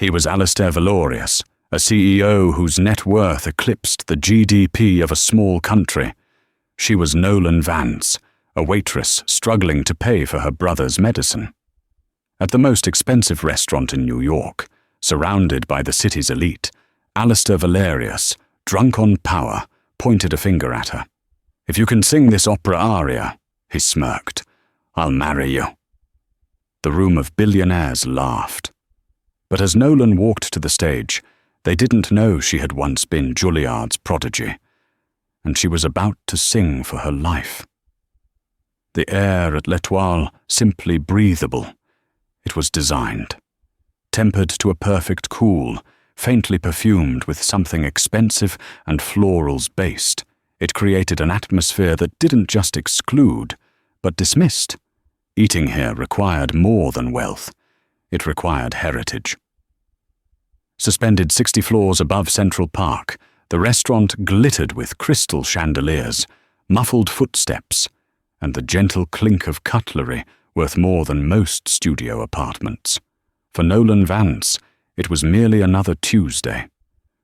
He was Alistair Valorius, a CEO whose net worth eclipsed the GDP of a small country. She was Nolan Vance, a waitress struggling to pay for her brother's medicine. At the most expensive restaurant in New York, surrounded by the city's elite, Alistair Valorius, drunk on power, pointed a finger at her. "If you can sing this opera aria," he smirked, "I'll marry you." The room of billionaires laughed. But as Nolan walked to the stage, they didn't know she had once been Juilliard's prodigy, and she was about to sing for her life. The air at L'Etoile simply breathable. It was designed, tempered to a perfect cool, faintly perfumed with something expensive and florals-based. It created an atmosphere that didn't just exclude, but dismissed. Eating here required more than wealth. It required heritage. Suspended 60 floors above Central Park, the restaurant glittered with crystal chandeliers, muffled footsteps, and the gentle clink of cutlery worth more than most studio apartments. For Nolan Vance, it was merely another Tuesday.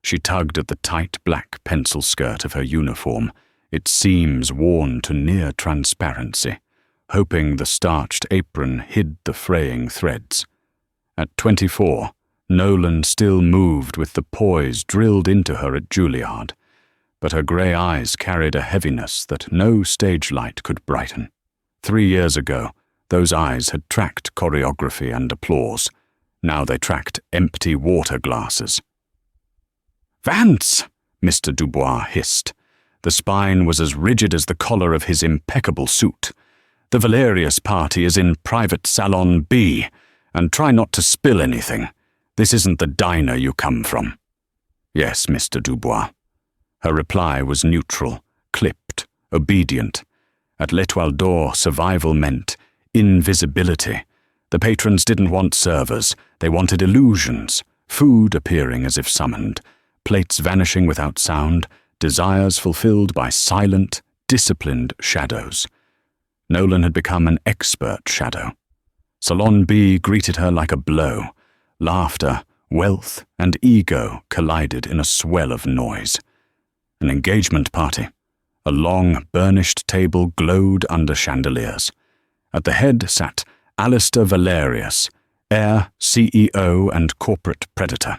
She tugged at the tight black pencil skirt of her uniform, its seams worn to near transparency, hoping the starched apron hid the fraying threads. At 24, Nolan still moved with the poise drilled into her at Juilliard, but her grey eyes carried a heaviness that no stage light could brighten. 3 years ago, those eyes had tracked choreography and applause. Now they tracked empty water glasses. "Vance!" Mr. Dubois hissed. The spine was as rigid as the collar of his impeccable suit. "The Valorius party is in private salon B, and try not to spill anything. This isn't the diner you come from." "Yes, Mr. Dubois." Her reply was neutral, clipped, obedient. At L'Etoile d'Or, survival meant invisibility. The patrons didn't want servers, they wanted illusions, food appearing as if summoned, plates vanishing without sound, desires fulfilled by silent, disciplined shadows. Nolan had become an expert shadow. Salon B greeted her like a blow. Laughter, wealth, and ego collided in a swell of noise. An engagement party. A long, burnished table glowed under chandeliers. At the head sat Alistair Valorius, heir, CEO, and corporate predator.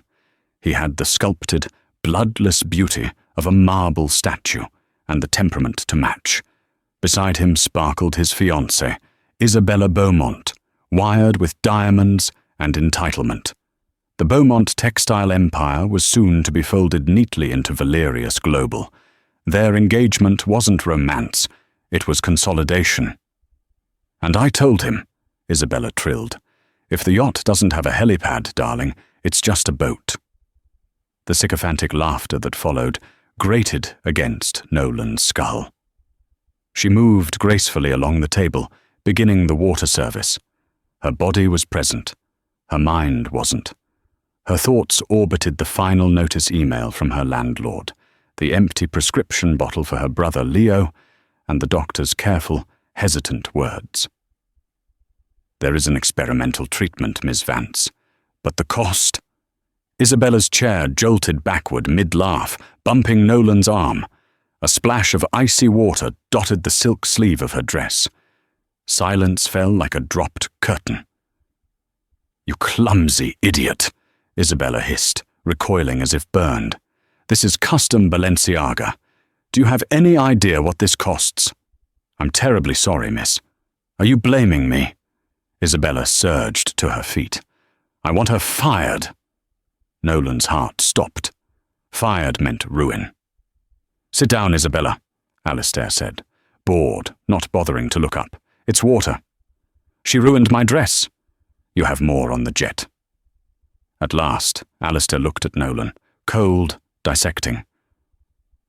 He had the sculpted, bloodless beauty of a marble statue and the temperament to match. Beside him sparkled his fiancée, Isabella Beaumont, wired with diamonds and entitlement. The Beaumont textile empire was soon to be folded neatly into Valorius Global. Their engagement wasn't romance, it was consolidation. "And I told him," Isabella trilled, "if the yacht doesn't have a helipad, darling, it's just a boat." The sycophantic laughter that followed grated against Nolan's skull. She moved gracefully along the table, beginning the water service. Her body was present. Her mind wasn't. Her thoughts orbited the final notice email from her landlord, the empty prescription bottle for her brother Leo, and the doctor's careful, hesitant words. "There is an experimental treatment, Miss Vance, but the cost—" Isabella's chair jolted backward mid-laugh, bumping Nolan's arm. A splash of icy water dotted the silk sleeve of her dress. Silence fell like a dropped curtain. "You clumsy idiot," Isabella hissed, recoiling as if burned. "This is custom Balenciaga. Do you have any idea what this costs?" "I'm terribly sorry, miss. Are you blaming me?" Isabella surged to her feet. "I want her fired." Nolan's heart stopped. Fired meant ruin. "Sit down, Isabella," Alistair said, bored, not bothering to look up. "It's water." "She ruined my dress." "You have more on the jet." At last, Alistair looked at Nolan, cold, dissecting.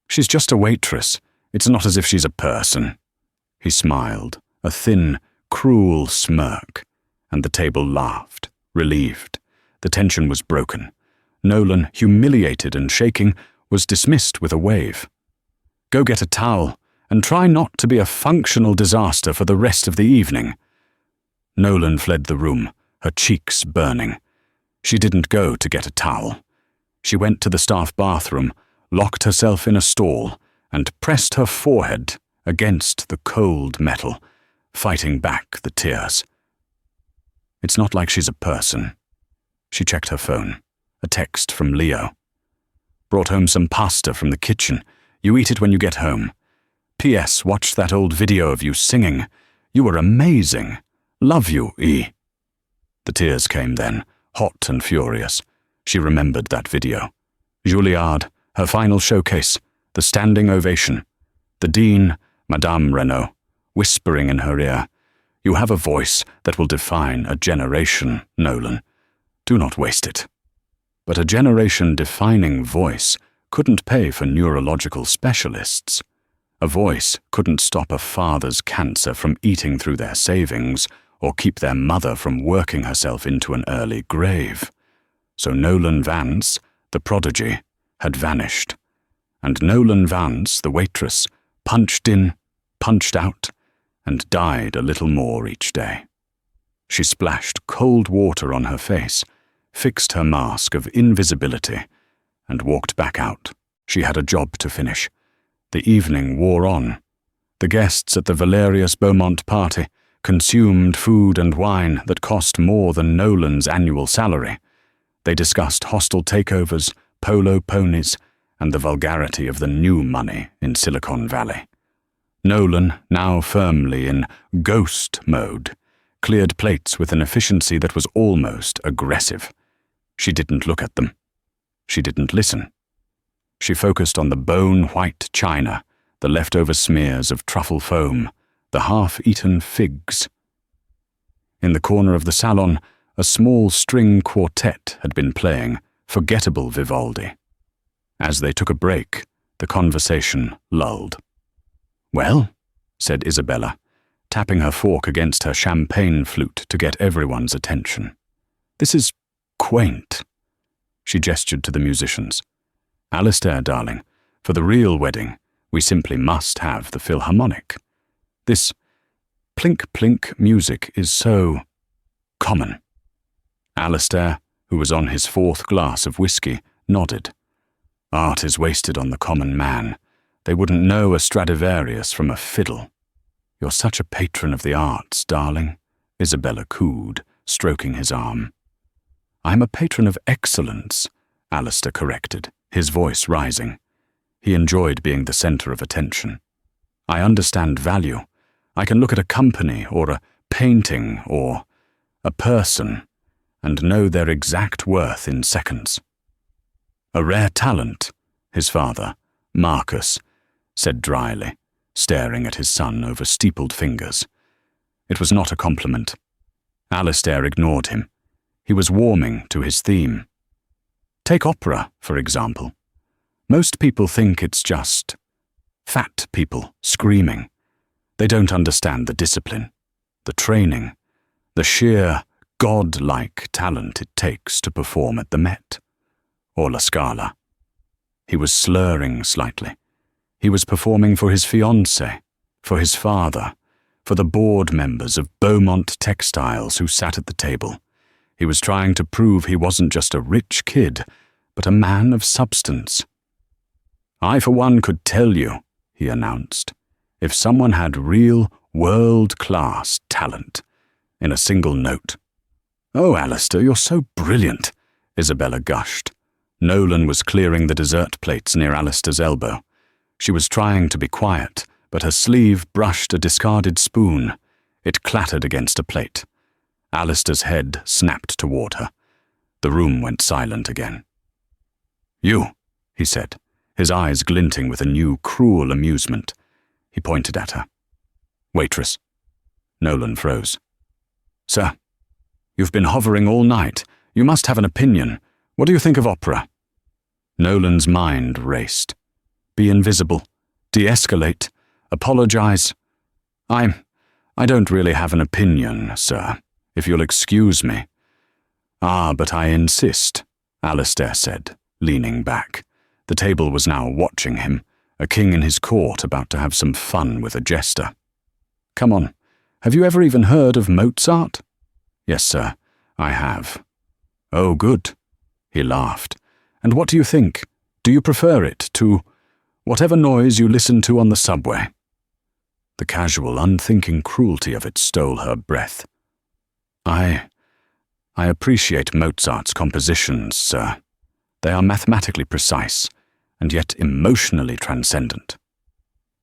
"She's just a waitress. It's not as if she's a person." He smiled, a thin, cruel smirk, and the table laughed, relieved. The tension was broken. Nolan, humiliated and shaking, was dismissed with a wave. "Go get a towel, and try not to be a functional disaster for the rest of the evening." Nolan fled the room, her cheeks burning. She didn't go to get a towel. She went to the staff bathroom, locked herself in a stall, and pressed her forehead against the cold metal, fighting back the tears. It's not like she's a person. She checked her phone. A text from Leo. Brought home some pasta from the kitchen. You eat it when you get home. P.S. Watched that old video of you singing. You were amazing. Love you, E. The tears came then, hot and furious. She remembered that video. Juilliard, her final showcase, the standing ovation. The Dean, Madame Renaud, whispering in her ear, "You have a voice that will define a generation, Nolan. Do not waste it." But a generation-defining voice couldn't pay for neurological specialists. A voice couldn't stop a father's cancer from eating through their savings or keep their mother from working herself into an early grave. So Nolan Vance, the prodigy, had vanished. And Nolan Vance, the waitress, punched in, punched out, and died a little more each day. She splashed cold water on her face, fixed her mask of invisibility, and walked back out. She had a job to finish. The evening wore on. The guests at the Valerius Beaumont party consumed food and wine that cost more than Nolan's annual salary. They discussed hostile takeovers, polo ponies, and the vulgarity of the new money in Silicon Valley. Nolan, now firmly in ghost mode, cleared plates with an efficiency that was almost aggressive. She didn't look at them. She didn't listen. She focused on the bone-white china, the leftover smears of truffle foam, the half-eaten figs. In the corner of the salon, a small string quartet had been playing forgettable Vivaldi. As they took a break, the conversation lulled. "Well," said Isabella, tapping her fork against her champagne flute to get everyone's attention. "This is quaint." She gestured to the musicians. "Alistair, darling, for the real wedding, we simply must have the Philharmonic. This plink-plink music is so common." Alistair, who was on his fourth glass of whiskey, nodded. "Art is wasted on the common man. They wouldn't know a Stradivarius from a fiddle." "You're such a patron of the arts, darling," Isabella cooed, stroking his arm. "I'm a patron of excellence," Alistair corrected, his voice rising. He enjoyed being the center of attention. "I understand value. I can look at a company or a painting or a person and know their exact worth in seconds." "A rare talent," his father, Marcus, said dryly, staring at his son over steepled fingers. It was not a compliment. Alistair ignored him. He was warming to his theme. Take opera, for example. Most people think it's just fat people screaming. They don't understand the discipline, the training, the sheer god-like talent it takes to perform at the Met or La Scala. He was slurring slightly. He was performing for his fiancée, for his father, for the board members of Beaumont Textiles who sat at the table. He was trying to prove he wasn't just a rich kid, but a man of substance. "I, for one, could tell you," he announced, "if someone had real world-class talent in a single note." "Oh, Alistair, you're so brilliant," Isabella gushed. Nolan was clearing the dessert plates near Alistair's elbow. She was trying to be quiet, but her sleeve brushed a discarded spoon. It clattered against a plate. Alistair's head snapped toward her. The room went silent again. "You," he said, his eyes glinting with a new, cruel amusement. He pointed at her. "Waitress." Nolan froze. "Sir, you've been hovering all night. You must have an opinion. What do you think of opera?" Nolan's mind raced. Be invisible. De-escalate. Apologize. I don't really have an opinion, sir, if you'll excuse me." "Ah, but I insist," Alistair said, leaning back. The table was now watching him, a king in his court about to have some fun with a jester. "Come on, have you ever even heard of Mozart?" "Yes, sir, I have." Oh, good. He laughed. And what do you think? Do you prefer it to whatever noise you listen to on the subway? The casual, unthinking cruelty of it stole her breath. I appreciate Mozart's compositions, sir. They are mathematically precise, and yet emotionally transcendent.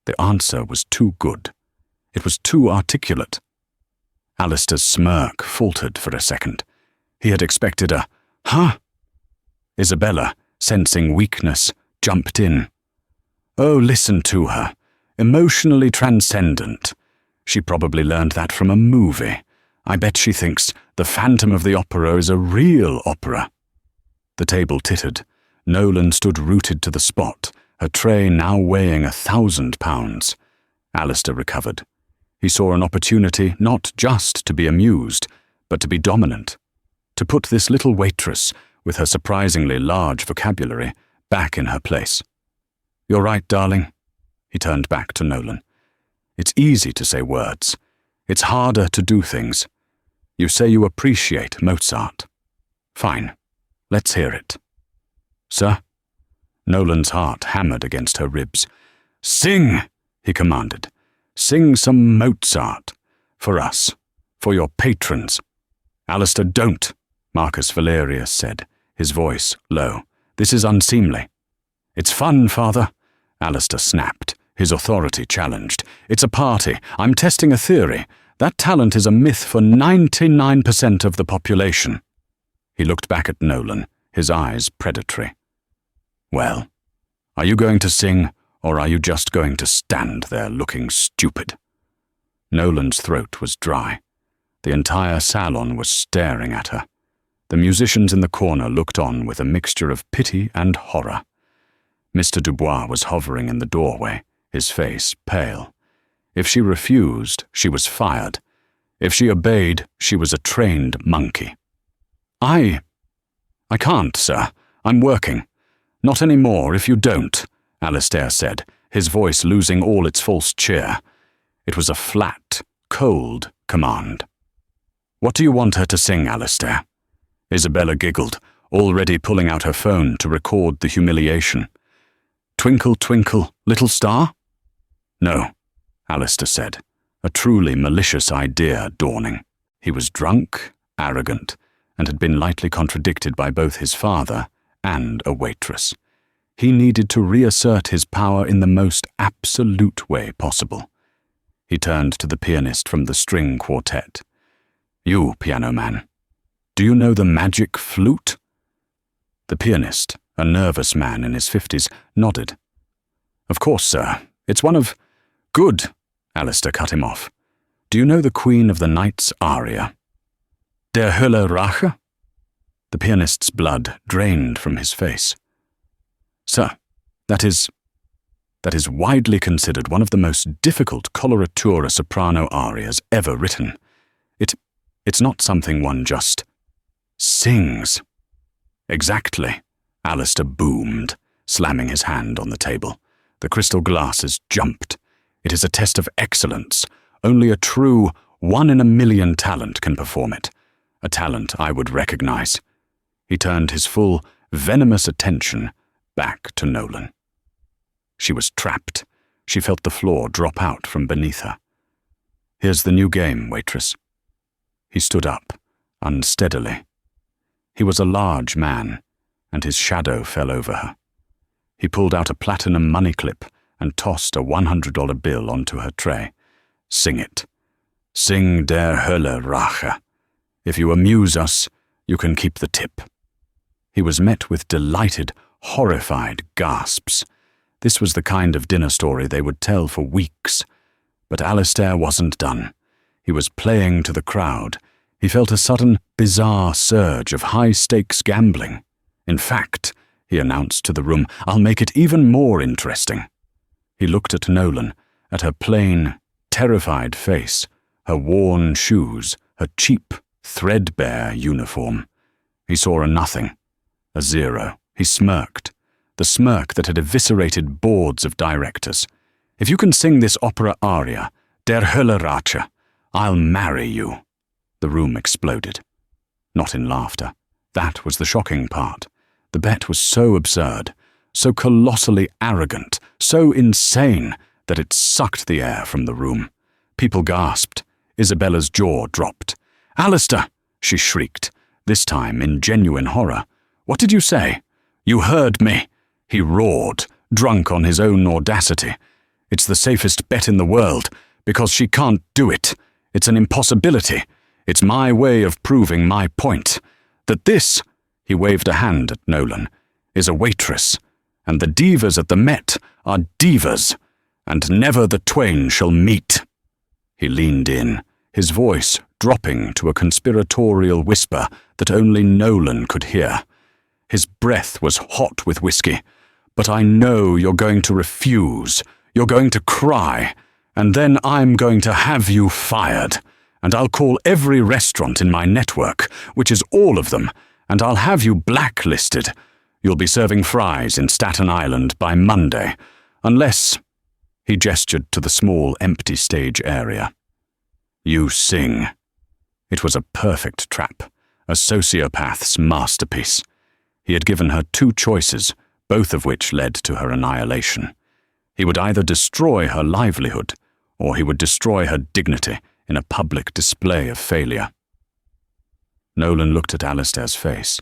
The answer was too good. It was too articulate. Alistair's smirk faltered for a second. He had expected a, "Huh?" Isabella, sensing weakness, jumped in. Oh, listen to her. Emotionally transcendent. She probably learned that from a movie. I bet she thinks The Phantom of the Opera is a real opera. The table tittered. Nolan stood rooted to the spot, her tray now weighing 1,000 pounds. Alistair recovered. He saw an opportunity not just to be amused, but to be dominant. To put this little waitress, with her surprisingly large vocabulary, back in her place. You're right, darling. He turned back to Nolan. It's easy to say words. It's harder to do things. You say you appreciate Mozart. Fine. Let's hear it. Sir? Nolan's heart hammered against her ribs. Sing, he commanded. Sing some Mozart. For us. For your patrons. Alistair, don't, Marcus Valerius said, his voice low. This is unseemly. It's fun, Father, Alistair snapped, his authority challenged. It's a party. I'm testing a theory. That talent is a myth for 99% of the population. He looked back at Nolan, his eyes predatory. Well, are you going to sing, or are you just going to stand there looking stupid? Nolan's throat was dry. The entire salon was staring at her. The musicians in the corner looked on with a mixture of pity and horror. Mr. Dubois was hovering in the doorway, his face pale. If she refused, she was fired. If she obeyed, she was a trained monkey. I can't, sir. I'm working. Not any more if you don't, Alistair said, his voice losing all its false cheer. It was a flat, cold command. What do you want her to sing, Alistair? Isabella giggled, already pulling out her phone to record the humiliation. Twinkle, twinkle, little star? No, Alistair said, a truly malicious idea dawning. He was drunk, arrogant, and had been lightly contradicted by both his father and a waitress. He needed to reassert his power in the most absolute way possible. He turned to the pianist from the string quartet. You, piano man, do you know the magic flute? The pianist, a nervous man in his 50s, nodded. Of course, sir. It's one of... Good, Alistair cut him off. Do you know the Queen of the Night's Aria? Der Hölle Rache? The pianist's blood drained from his face. Sir, that is widely considered one of the most difficult coloratura soprano arias ever written. It's not something one just sings. Exactly, Alistair boomed, slamming his hand on the table. The crystal glasses jumped. It is a test of excellence. Only a true 1 in a million talent can perform it. A talent I would recognize. He turned his full, venomous attention back to Nolan. She was trapped. She felt the floor drop out from beneath her. Here's the new game, waitress. He stood up, unsteadily. He was a large man, and his shadow fell over her. He pulled out a platinum money clip and tossed a $100 bill onto her tray. Sing it. Sing Der Hölle Rache. If you amuse us, you can keep the tip. He was met with delighted, horrified gasps. This was the kind of dinner story they would tell for weeks. But Alistair wasn't done. He was playing to the crowd. He felt a sudden, bizarre surge of high-stakes gambling. In fact, he announced to the room, I'll make it even more interesting. He looked at Nolan, at her plain, terrified face, her worn shoes, her cheap, threadbare uniform. He saw a nothing, a zero. He smirked, the smirk that had eviscerated boards of directors. If you can sing this opera aria, Der Hölle Rache, I'll marry you. The room exploded. Not in laughter. That was the shocking part. The bet was so absurd, so colossally arrogant, so insane that it sucked the air from the room. People gasped. Isabella's jaw dropped. "Alistair!" she shrieked, this time in genuine horror. "What did you say?" "You heard me!" he roared, drunk on his own audacity. "It's the safest bet in the world, because she can't do it. It's an impossibility. It's my way of proving my point. That this," he waved a hand at Nolan, "is a waitress, and the divas at the Met are divas, and never the twain shall meet." He leaned in, his voice dropping to a conspiratorial whisper that only Nolan could hear. His breath was hot with whiskey. "But I know you're going to refuse. You're going to cry. And then I'm going to have you fired. And I'll call every restaurant in my network, which is all of them, and I'll have you blacklisted. You'll be serving fries in Staten Island by Monday. Unless—" he gestured to the small, empty stage area. "You sing." It was a perfect trap, a sociopath's masterpiece. He had given her two choices, both of which led to her annihilation. He would either destroy her livelihood, or he would destroy her dignity in a public display of failure. Nolan looked at Alistair's face.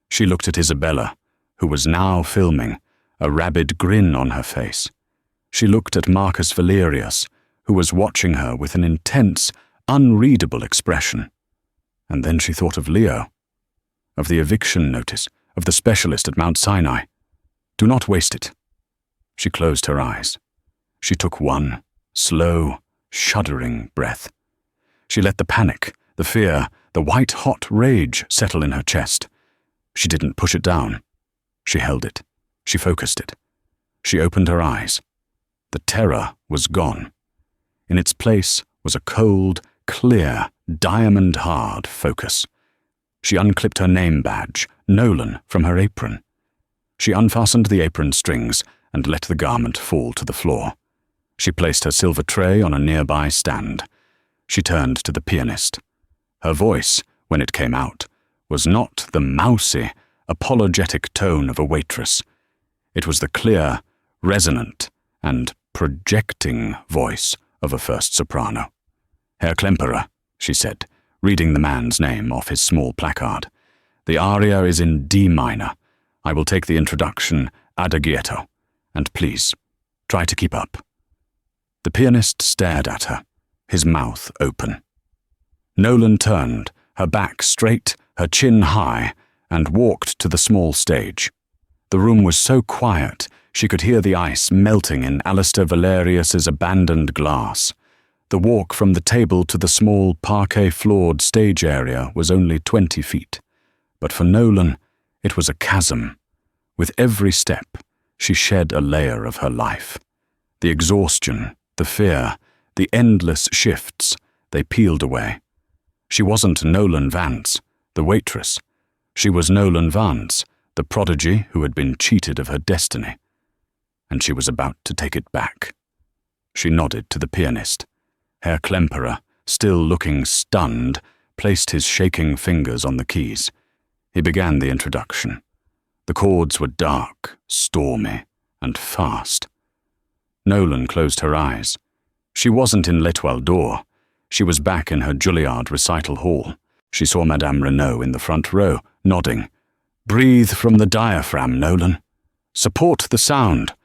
She looked at Isabella, who was now filming, a rabid grin on her face. She looked at Marcus Valerius, who was watching her with an intense, unreadable expression. And then she thought of Leo, of the eviction notice, of the specialist at Mount Sinai. Do not waste it. She closed her eyes. She took one, slow, shuddering breath. She let the panic, the fear, the white-hot rage settle in her chest. She didn't push it down. She held it. She focused it. She opened her eyes. The terror was gone. In its place was a cold, clear, diamond-hard focus. She unclipped her name badge, Nolan, from her apron. She unfastened the apron strings and let the garment fall to the floor. She placed her silver tray on a nearby stand. She turned to the pianist. Her voice, when it came out, was not the mousy, apologetic tone of a waitress. It was the clear, resonant, and projecting voice of a first soprano. "Herr Klemperer," she said, reading the man's name off his small placard. "The aria is in D minor. I will take the introduction adagietto, and please, try to keep up." The pianist stared at her, his mouth open. Nolan turned, her back straight, her chin high, and walked to the small stage. The room was so quiet, she could hear the ice melting in Alistair Valerius's abandoned glass. The walk from the table to the small parquet-floored stage area was only 20 feet. But for Nolan, it was a chasm. With every step, she shed a layer of her life. The exhaustion, the fear, the endless shifts, they peeled away. She wasn't Nolan Vance, the waitress. She was Nolan Vance, the prodigy who had been cheated of her destiny. And she was about to take it back. She nodded to the pianist. Herr Klemperer, still looking stunned, placed his shaking fingers on the keys. He began the introduction. The chords were dark, stormy, and fast. Nolan closed her eyes. She wasn't in L'Etoile d'Or. She was back in her Juilliard recital hall. She saw Madame Renaud in the front row, nodding. "Breathe from the diaphragm, Nolan. Support the sound.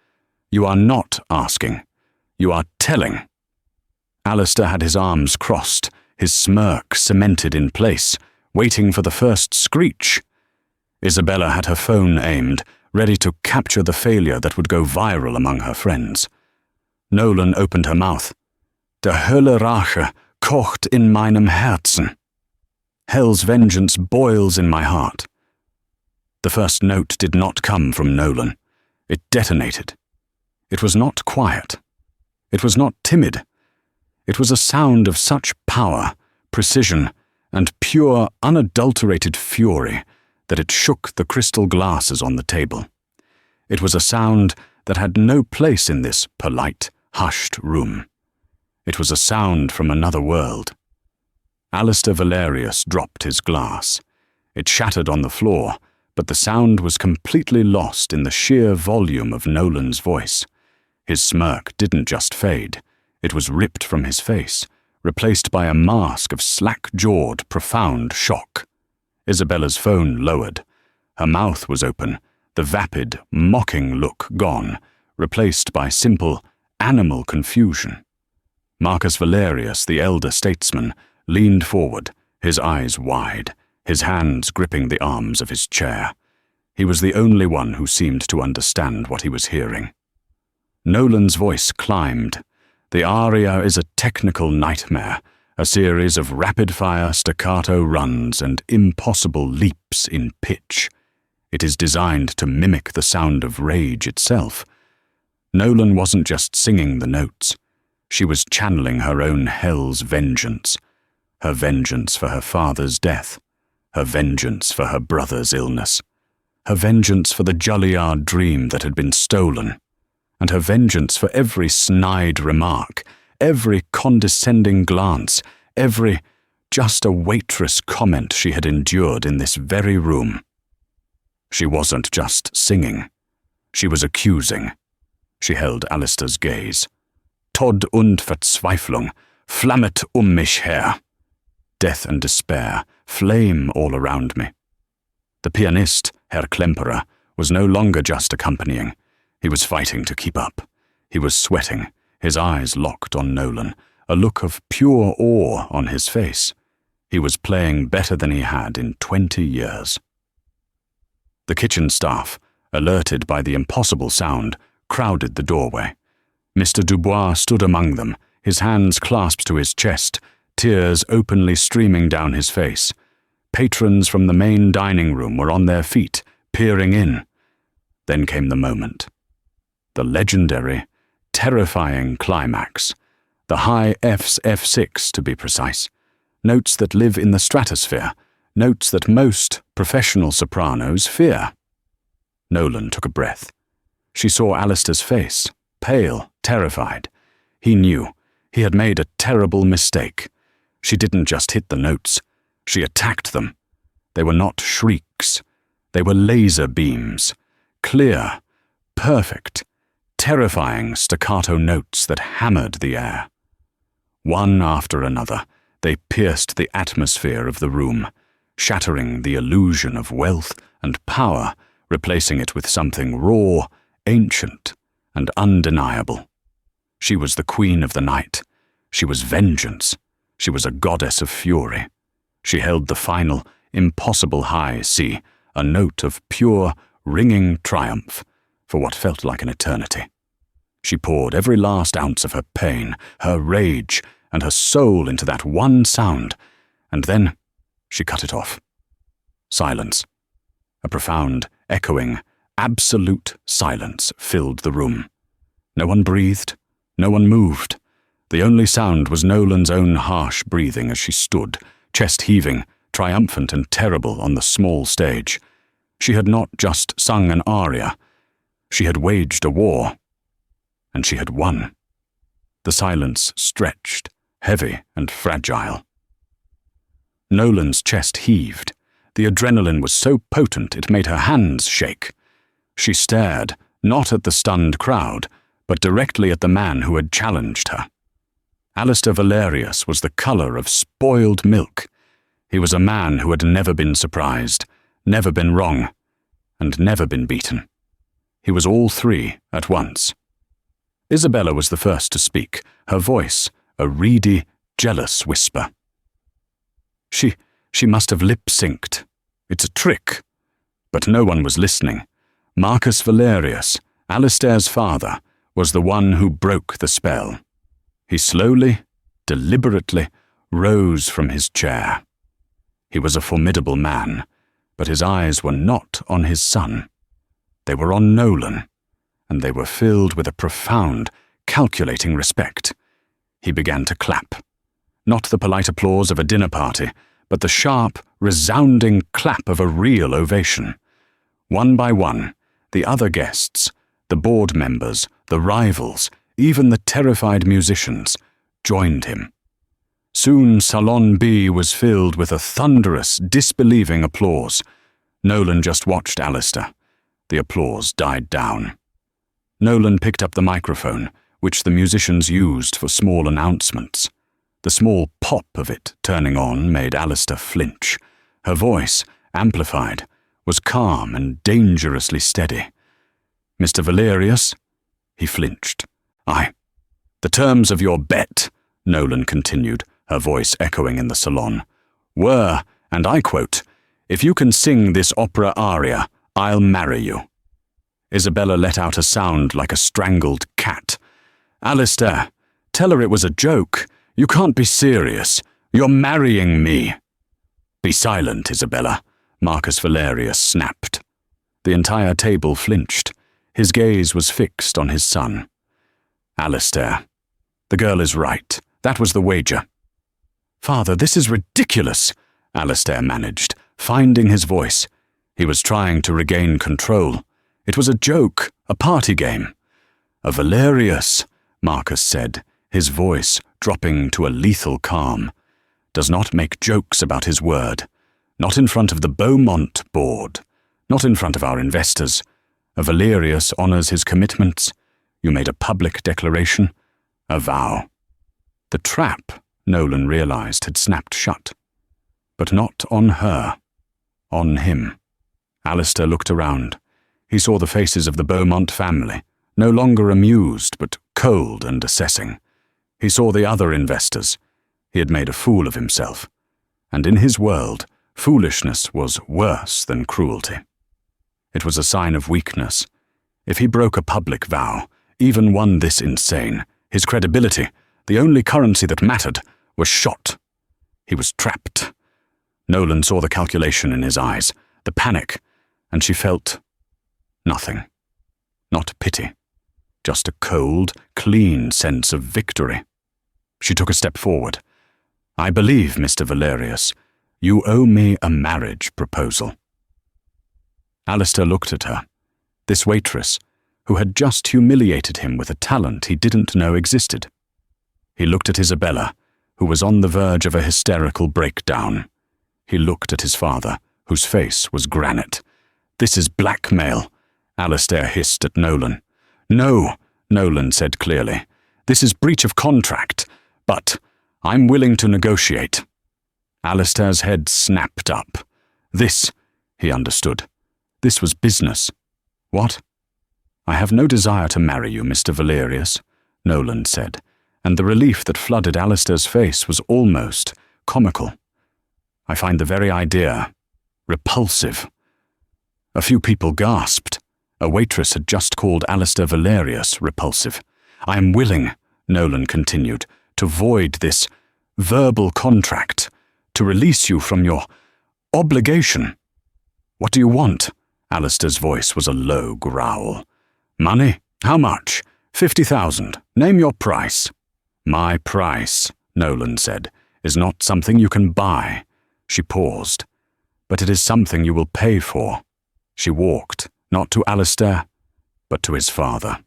You are not asking. You are telling." Alistair had his arms crossed, his smirk cemented in place, waiting for the first screech. Isabella had her phone aimed, ready to capture the failure that would go viral among her friends. Nolan opened her mouth. "Der Hölle Rache kocht in meinem Herzen. Hell's vengeance boils in my heart." The first note did not come from Nolan. It detonated. It was not quiet. It was not timid. It was a sound of such power, precision, and pure, unadulterated fury that it shook the crystal glasses on the table. It was a sound that had no place in this polite, hushed room. It was a sound from another world. Alistair Valerius dropped his glass. It shattered on the floor, but the sound was completely lost in the sheer volume of Nolan's voice. His smirk didn't just fade. It was ripped from his face, replaced by a mask of slack-jawed, profound shock. Isabella's phone lowered. Her mouth was open, the vapid, mocking look gone, replaced by simple, animal confusion. Marcus Valerius, the elder statesman, leaned forward, his eyes wide, his hands gripping the arms of his chair. He was the only one who seemed to understand what he was hearing. Nolan's voice climbed. The aria is a technical nightmare, a series of rapid-fire staccato runs and impossible leaps in pitch. It is designed to mimic the sound of rage itself. Nolan wasn't just singing the notes. She was channeling her own hell's vengeance. Her vengeance for her father's death. Her vengeance for her brother's illness. Her vengeance for the Juilliard dream that had been stolen. And her vengeance for every snide remark, every condescending glance, every just a waitress comment she had endured in this very room. She wasn't just singing. She was accusing. She held Alistair's gaze. Tod und Verzweiflung, flammet mich her. Death and despair, flame all around me. The pianist, Herr Klemperer, was no longer just accompanying. He was fighting to keep up. He was sweating, his eyes locked on Nolan, a look of pure awe on his face. He was playing better than he had in 20 years. The kitchen staff, alerted by the impossible sound, crowded the doorway. Mr. Dubois stood among them, his hands clasped to his chest, tears openly streaming down his face. Patrons from the main dining room were on their feet, peering in. Then came the moment. The legendary, terrifying climax. The high F's F6, to be precise. Notes that live in the stratosphere, notes that most professional sopranos fear. Nolan took a breath. She saw Alistair's face, pale, terrified. He knew. He had made a terrible mistake. She didn't just hit the notes. She attacked them. They were not shrieks. They were laser beams. Clear, perfect, terrifying staccato notes that hammered the air. One after another, they pierced the atmosphere of the room, shattering the illusion of wealth and power, replacing it with something raw, ancient, and undeniable. She was the queen of the night. She was vengeance. She was a goddess of fury. She held the final, impossible high C, a note of pure, ringing triumph, for what felt like an eternity. She poured every last ounce of her pain, her rage, and her soul into that one sound, and then she cut it off. Silence. A profound, echoing, absolute silence filled the room. No one breathed, no one moved. The only sound was Nolan's own harsh breathing as she stood, chest heaving, triumphant and terrible on the small stage. She had not just sung an aria. She had waged a war. And she had won. The silence stretched, heavy and fragile. Nolan's chest heaved. The adrenaline was so potent it made her hands shake. She stared, not at the stunned crowd, but directly at the man who had challenged her. Alistair Valerius was the colour of spoiled milk. He was a man who had never been surprised, never been wrong, and never been beaten. He was all three at once. Isabella was the first to speak, her voice a reedy, jealous whisper. She must have lip-synced. It's a trick. But no one was listening. Marcus Valerius, Alistair's father, was the one who broke the spell. He slowly, deliberately, rose from his chair. He was a formidable man, but his eyes were not on his son. They were on Nolan, and they were filled with a profound, calculating respect. He began to clap. Not the polite applause of a dinner party, but the sharp, resounding clap of a real ovation. One by one, the other guests, the board members, the rivals, even the terrified musicians, joined him. Soon Salon B was filled with a thunderous, disbelieving applause. Nolan just watched Alistair. The applause died down. Nolan picked up the microphone, which the musicians used for small announcements. The small pop of it turning on made Alistair flinch. Her voice, amplified, was calm and dangerously steady. "Mr. Valerius?" He flinched. "The terms of your bet," Nolan continued, her voice echoing in the salon, "were, and I quote, 'If you can sing this opera aria, I'll marry you.'" Isabella let out a sound like a strangled cat. "Alistair, tell her it was a joke. You can't be serious. You're marrying me." "Be silent, Isabella," Marcus Valerius snapped. The entire table flinched. His gaze was fixed on his son. "Alistair, the girl is right. That was the wager." "Father, this is ridiculous," Alistair managed, finding his voice. He was trying to regain control. It was a joke, a party game. "A Valerius," Marcus said, his voice dropping to a lethal calm, "does not make jokes about his word. Not in front of the Beaumont board. Not in front of our investors. A Valerius honors his commitments. You made a public declaration. A vow." The trap, Nolan realized, had snapped shut. But not on her. On him. Alistair looked around. He saw the faces of the Beaumont family, no longer amused but cold and assessing. He saw the other investors. He had made a fool of himself. And in his world, foolishness was worse than cruelty. It was a sign of weakness. If he broke a public vow, even one this insane, his credibility, the only currency that mattered, was shot. He was trapped. Nolan saw the calculation in his eyes, the panic, and she felt nothing. Not pity. Just a cold, clean sense of victory. She took a step forward. "I believe, Mr. Valerius, you owe me a marriage proposal." Alistair looked at her, this waitress, who had just humiliated him with a talent he didn't know existed. He looked at Isabella, who was on the verge of a hysterical breakdown. He looked at his father, whose face was granite. "This is blackmail," Alistair hissed at Nolan. "No," Nolan said clearly. "This is breach of contract, but I'm willing to negotiate." Alistair's head snapped up. This, he understood. This was business. "What?" "I have no desire to marry you, Mr. Valerius," Nolan said, and the relief that flooded Alistair's face was almost comical. "I find the very idea repulsive." A few people gasped. A waitress had just called Alistair Valerius repulsive. "I am willing," Nolan continued, "to void this verbal contract, to release you from your obligation." "What do you want?" Alistair's voice was a low growl. "Money? How much? 50,000. Name your price." "My price," Nolan said, "is not something you can buy." She paused. "But it is something you will pay for." She walked, not to Alistair, but to his father.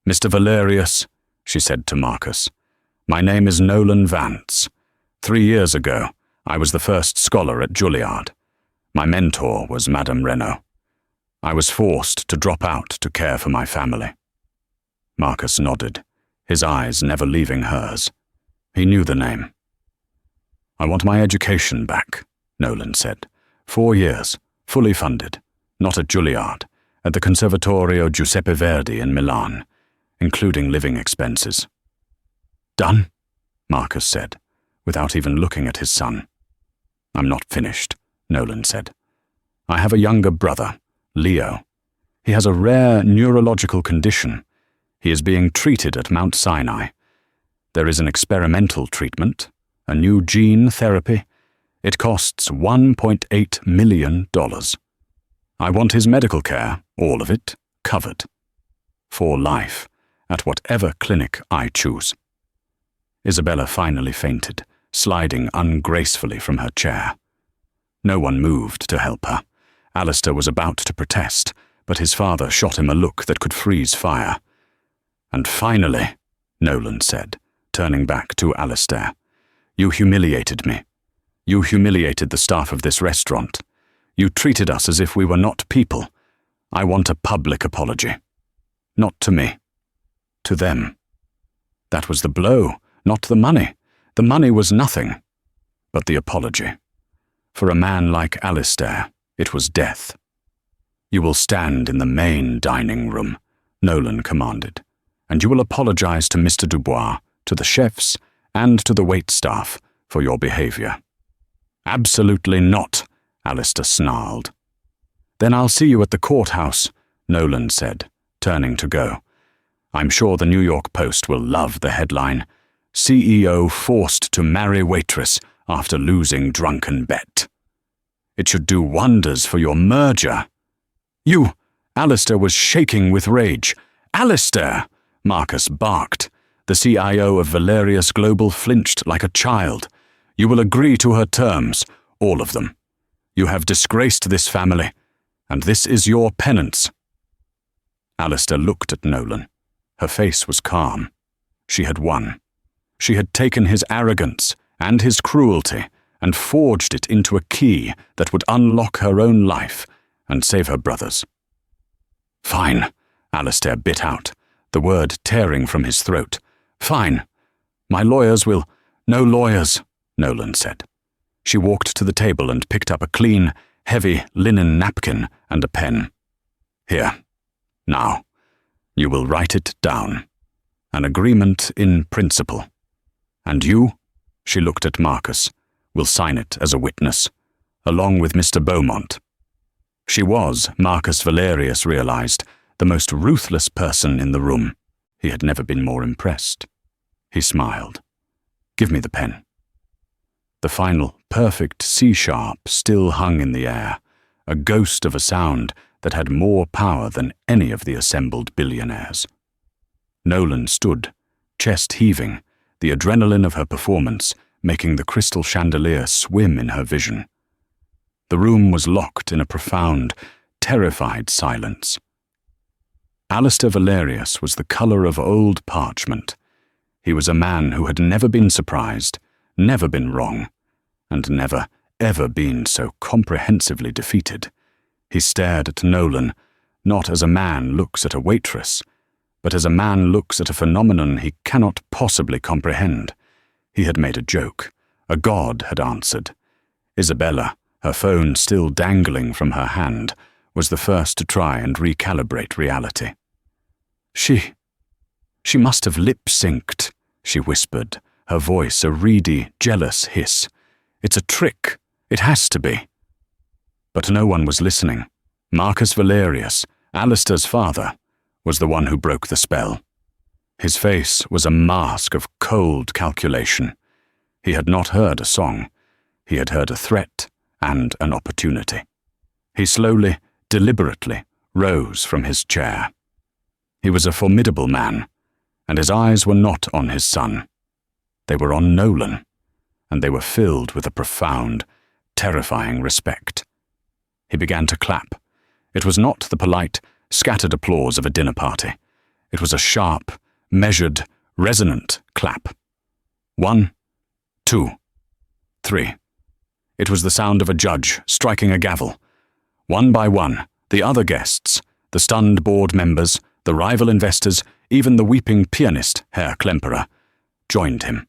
"Mr. Valerius," she said to Marcus, "my name is Nolan Vance. 3 years ago, I was the first scholar at Juilliard. My mentor was Madame Renaud. I was forced to drop out to care for my family." Marcus nodded, his eyes never leaving hers. He knew the name. "I want my education back," Nolan said. 4 years, fully funded, not at Juilliard, at the Conservatorio Giuseppe Verdi in Milan, including living expenses. "Done?" Marcus said, without even looking at his son. "I'm not finished," Nolan said. "I have a younger brother, Leo. He has a rare neurological condition. He is being treated at Mount Sinai. There is an experimental treatment, a new gene therapy. It costs $1.8 million. I want his medical care, all of it, covered. For life, at whatever clinic I choose." Isabella finally fainted, sliding ungracefully from her chair. No one moved to help her. Alistair was about to protest, but his father shot him a look that could freeze fire. "And finally," Nolan said, turning back to Alistair, You humiliated me. You humiliated the staff of this restaurant. You treated us as if we were not people. I want a public apology. Not to me. To them. That was the blow, not the money. The money was nothing. But the apology. For a man like Alistair, it was death. You will stand in the main dining room, Nolan commanded, and you will apologize to Mr. Dubois, to the chefs, and to the waitstaff for your behavior. Absolutely not, Alistair snarled. Then I'll see you at the courthouse, Nolan said, turning to go. I'm sure the New York Post will love the headline, CEO forced to marry waitress after losing drunken bet. It should do wonders for your merger. You! Alistair was shaking with rage. Alistair! Marcus barked. The CIO of Valerius Global flinched like a child. You will agree to her terms, all of them. You have disgraced this family, and this is your penance. Alistair looked at Nolan. Her face was calm. She had won. She had taken his arrogance and his cruelty and forged it into a key that would unlock her own life and save her brother's. Fine, Alistair bit out, the word tearing from his throat. Fine. My lawyers will— No lawyers, Nolan said. She walked to the table and picked up a clean, heavy linen napkin and a pen. Here. Now. You will write it down. An agreement in principle. And you, she looked at Marcus, will sign it as a witness, along with Mr. Beaumont. She was, Marcus Valerius realized, the most ruthless person in the room. He had never been more impressed. He smiled. Give me the pen. The final, perfect C-sharp still hung in the air, a ghost of a sound that had more power than any of the assembled billionaires. Nolan stood, chest heaving, the adrenaline of her performance making the crystal chandelier swim in her vision. The room was locked in a profound, terrified silence. Alistair Valerius was the colour of old parchment. He was a man who had never been surprised, never been wrong, and never, ever been so comprehensively defeated. He stared at Nolan, not as a man looks at a waitress, but as a man looks at a phenomenon he cannot possibly comprehend. He had made a joke. A god had answered. Isabella, her phone still dangling from her hand, was the first to try and recalibrate reality. She must have lip-synced, she whispered, her voice a reedy, jealous hiss. It's a trick. It has to be. But no one was listening. Marcus Valerius, Alistair's father, was the one who broke the spell. His face was a mask of cold calculation. He had not heard a song. He had heard a threat and an opportunity. He slowly, deliberately, rose from his chair. He was a formidable man, and his eyes were not on his son. They were on Nolan, and they were filled with a profound, terrifying respect. He began to clap. It was not the polite, scattered applause of a dinner party. It was a sharp, measured, resonant clap. 1, 2, 3. It was the sound of a judge striking a gavel. One by one, the other guests, the stunned board members, the rival investors, even the weeping pianist, Herr Klemperer, joined him.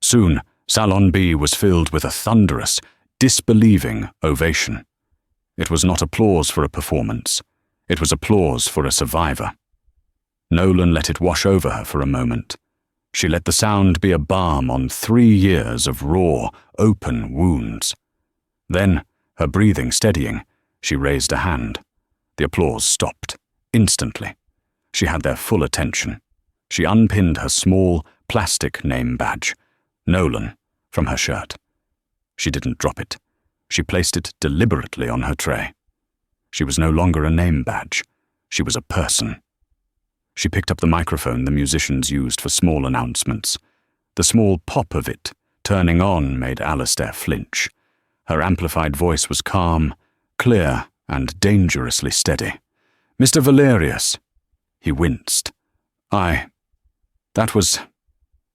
Soon, Salon B was filled with a thunderous, disbelieving ovation. It was not applause for a performance. It was applause for a survivor. Nolan let it wash over her for a moment. She let the sound be a balm on 3 years of raw, open wounds. Then, her breathing steadying, she raised a hand. The applause stopped, instantly. She had their full attention. She unpinned her small, plastic name badge, Nolan, from her shirt. She didn't drop it. She placed it deliberately on her tray. She was no longer a name badge. She was a person. She picked up the microphone the musicians used for small announcements. The small pop of it, turning on, made Alistair flinch. Her amplified voice was calm, clear, and dangerously steady. Mr. Valerius. He winced. That was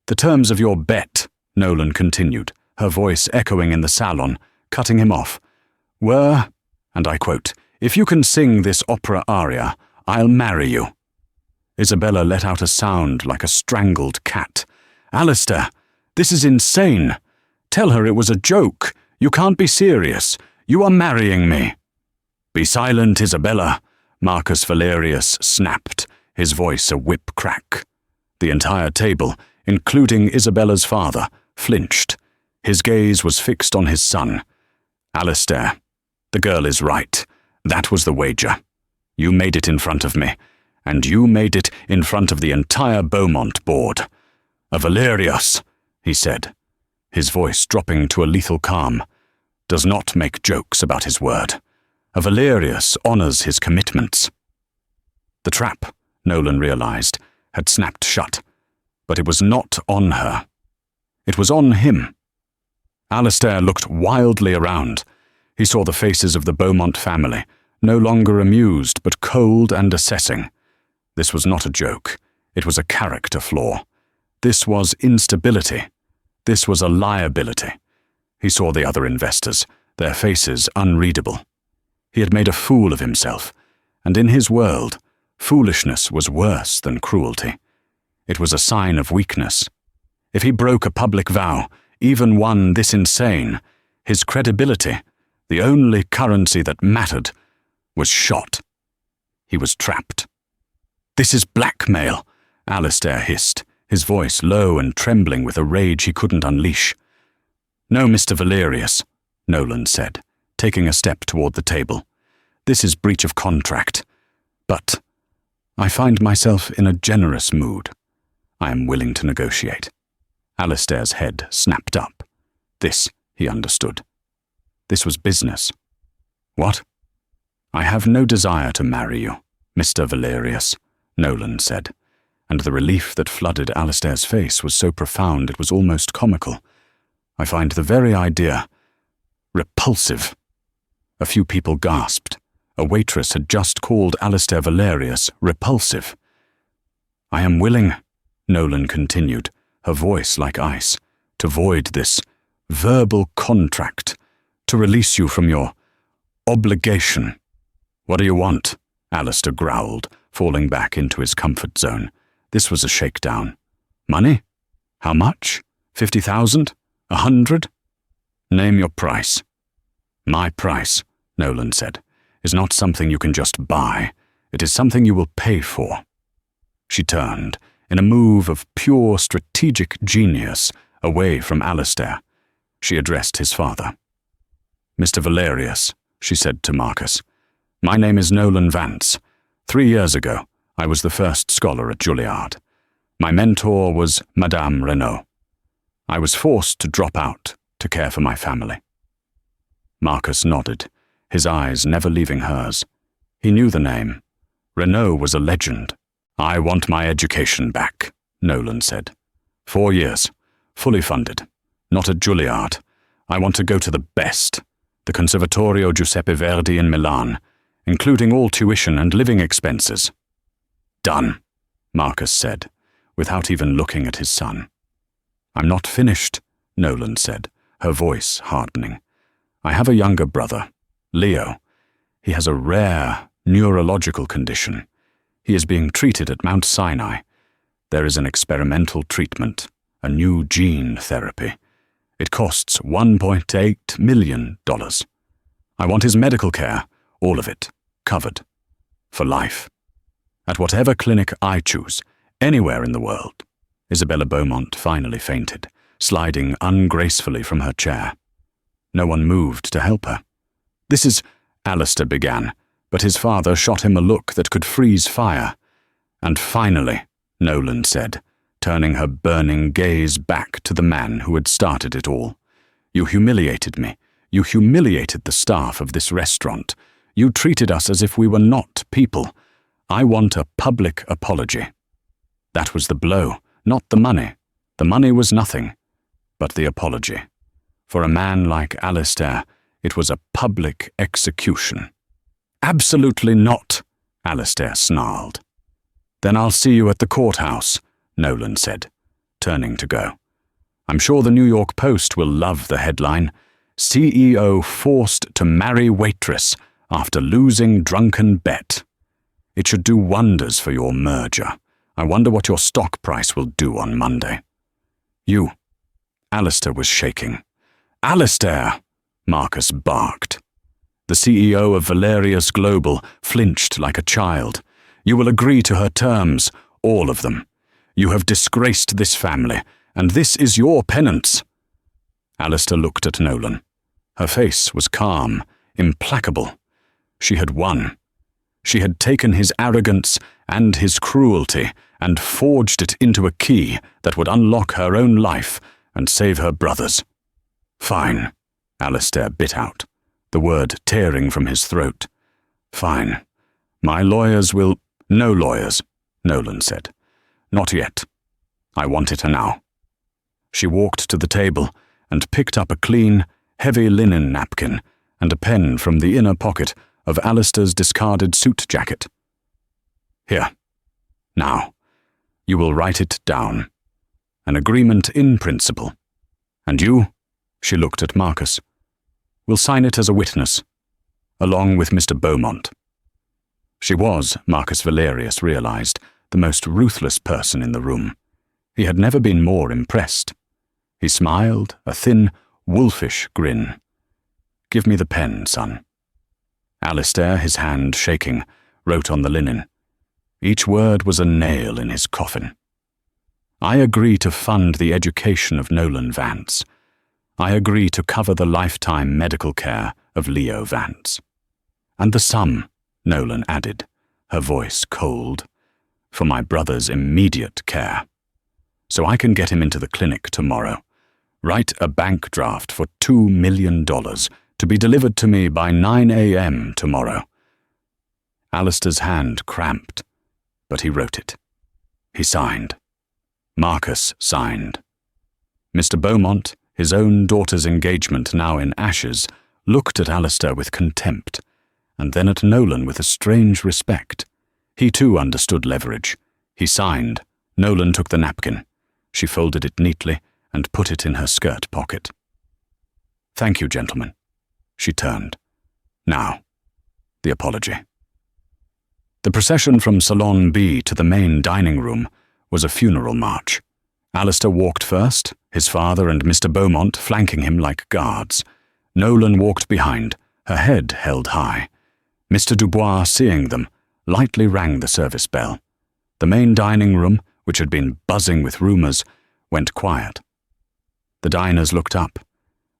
the terms of your bet, Nolan continued, her voice echoing in the salon, cutting him off, were, and I quote, "If you can sing this opera aria, I'll marry you." Isabella let out a sound like a strangled cat. "Alistair, this is insane. Tell her it was a joke. You can't be serious. You are marrying me." "Be silent, Isabella," Marcus Valerius snapped, his voice a whip crack. The entire table, including Isabella's father, flinched. His gaze was fixed on his son. "Alistair, the girl is right. That was the wager. You made it in front of me, and you made it in front of the entire Beaumont board. A Valerius," he said, his voice dropping to a lethal calm, "does not make jokes about his word. A Valerius honors his commitments." The trap, Nolan realized, had snapped shut, but it was not on her. It was on him. Alistair looked wildly around. He saw the faces of the Beaumont family, no longer amused but cold and assessing. This was not a joke. It was a character flaw. This was instability. This was a liability. He saw the other investors, their faces unreadable. He had made a fool of himself, and in his world, foolishness was worse than cruelty. It was a sign of weakness. If he broke a public vow, even one this insane, his credibility, the only currency that mattered, was shot. He was trapped. "This is blackmail," Alistair hissed, his voice low and trembling with a rage he couldn't unleash. "No, Mr. Valerius," Nolan said, taking a step toward the table. "This is breach of contract. But I find myself in a generous mood. I am willing to negotiate." Alistair's head snapped up. This, he understood. This was business. "What?" "I have no desire to marry you, Mr. Valerius," Nolan said, and the relief that flooded Alistair's face was so profound it was almost comical. "I find the very idea repulsive." A few people gasped. A waitress had just called Alistair Valerius repulsive. "I am willing," Nolan continued, her voice like ice, "to void this verbal contract, to release you from your obligation." "What do you want?" Alistair growled, falling back into his comfort zone. This was a shakedown. "Money? How much? 50,000? 100? Name your price." "My price," Nolan said, "is not something you can just buy. It is something you will pay for." She turned, in a move of pure strategic genius, away from Alistair. She addressed his father. "Mr. Valerius," she said to Marcus, "my name is Nolan Vance. 3 years ago, I was the first scholar at Juilliard. My mentor was Madame Renaud. I was forced to drop out to care for my family." Marcus nodded, his eyes never leaving hers. He knew the name. Renaud was a legend. "I want my education back," Nolan said. 4 years, fully funded, not at Juilliard. I want to go to the best, the Conservatorio Giuseppe Verdi in Milan, including all tuition and living expenses." "Done," Marcus said, without even looking at his son. "I'm not finished," Nolan said, her voice hardening. "I have a younger brother, Leo. He has a rare neurological condition. He is being treated at Mount Sinai. There is an experimental treatment, a new gene therapy. It costs $1.8 million. I want his medical care, all of it, covered. For life. At whatever clinic I choose, anywhere in the world." Isabella Beaumont finally fainted, sliding ungracefully from her chair. No one moved to help her. "This is," Alistair began, but his father shot him a look that could freeze fire. "And finally," Nolan said, turning her burning gaze back to the man who had started it all, "you humiliated me. You humiliated the staff of this restaurant. You treated us as if we were not people. I want a public apology." That was the blow, not the money. The money was nothing, but the apology. For a man like Alistair, it was a public execution. "Absolutely not," Alistair snarled. "Then I'll see you at the courthouse," Nolan said, turning to go. I'm sure the New York Post will love the headline, CEO forced to marry waitress after losing drunken bet. It should do wonders for your merger. I wonder what your stock price will do on Monday. You. Alistair was shaking. Alistair! Marcus barked. The CEO of Valerius Global flinched like a child. You will agree to her terms, all of them. You have disgraced this family, and this is your penance. Alistair looked at Nolan. Her face was calm, implacable. She had won. She had taken his arrogance and his cruelty and forged it into a key that would unlock her own life and save her brothers. Fine, Alistair bit out, the word tearing from his throat. Fine. My lawyers will— No lawyers, Nolan said. Not yet. I want it now. She walked to the table and picked up a clean, heavy linen napkin and a pen from the inner pocket of Alistair's discarded suit jacket. Here. Now. You will write it down. An agreement in principle. And you, she looked at Marcus, will sign it as a witness, along with Mr. Beaumont. She was, Marcus Valerius realized, the most ruthless person in the room. He had never been more impressed. He smiled, a thin, wolfish grin. Give me the pen, son. Alistair, his hand shaking, wrote on the linen. Each word was a nail in his coffin. I agree to fund the education of Nolan Vance. I agree to cover the lifetime medical care of Leo Vance. And the sum, Nolan added, her voice cold, for my brother's immediate care. So I can get him into the clinic tomorrow. Write a bank draft for $2 million to be delivered to me by 9 a.m. tomorrow. Alistair's hand cramped, but he wrote it. He signed. Marcus signed. Mr. Beaumont, his own daughter's engagement now in ashes, looked at Alistair with contempt, and then at Nolan with a strange respect. He too understood leverage. He signed. Nolan took the napkin. She folded it neatly and put it in her skirt pocket. Thank you, gentlemen. She turned. Now, the apology. The procession from Salon B to the main dining room was a funeral march. Alistair walked first, his father and Mr. Beaumont flanking him like guards. Nolan walked behind, her head held high. Mr. Dubois, seeing them, lightly rang the service bell. The main dining room, which had been buzzing with rumors, went quiet. The diners looked up.